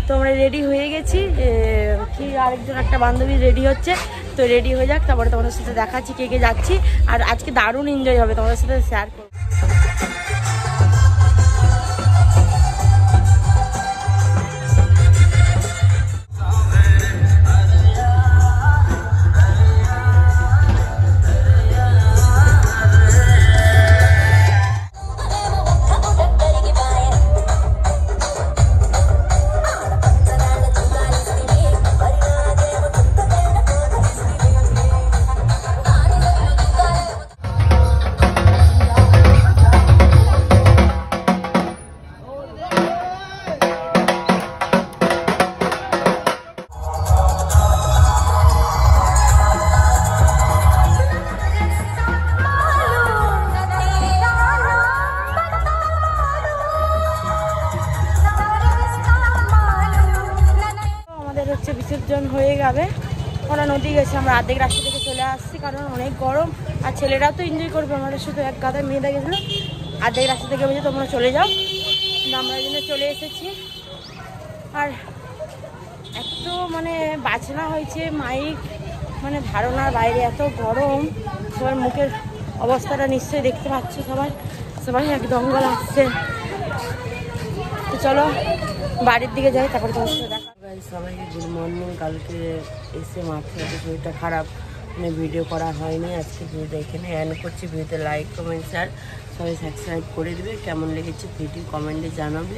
তো আমরা রেডি হয়ে গেছি, কি আরেকজন একটা বান্ধবী রেডি হচ্ছে, তো রেডি হয়ে যাক, তারপরে তোমাদের সাথে দেখাচ্ছি কে কে যাচ্ছি। আর আজকে দারুণ এনজয় হবে, তোমাদের সাথে শেয়ার করবো। বিসর্জন হয়ে যাবে, ওরা নদী গেছে, আমরা আর্ধেক রাস্তা থেকে চলে আসছি কারণ অনেক গরম। আর ছেলেরাও তো এনজয় করবে, আমাদের শুধু এক গাদায় মেয়েরা গেছিলো, আর্ধেক রাস্তা থেকে বলছে তোমরা চলে যাও, কিন্তু আমরা জন্য চলে এসেছি। আর এত মানে বাজনা হয়েছে, মাইক মানে ধারণার বাইরে, এত গরম, সবার মুখের অবস্থাটা নিশ্চয়ই দেখতে পাচ্ছ, সবাই একদম গলা আসছে। তো চলো বাড়ির দিকে যাই, তারপরে তোমার সাথে দেখা। সবাইকে গুড মর্নিং। কালকে এসে মাঠে শরীরটা খারাপ, মানে ভিডিও করা হয়নি। আজকে ভিডিওটা এখানে এন্ড করছি। ভিডিওতে লাইক কমেন্ট শেয়ার সবাই সাবস্ক্রাইব করে দেবে। কেমন লেগেছে ভিডিও কমেন্টে জানাবে।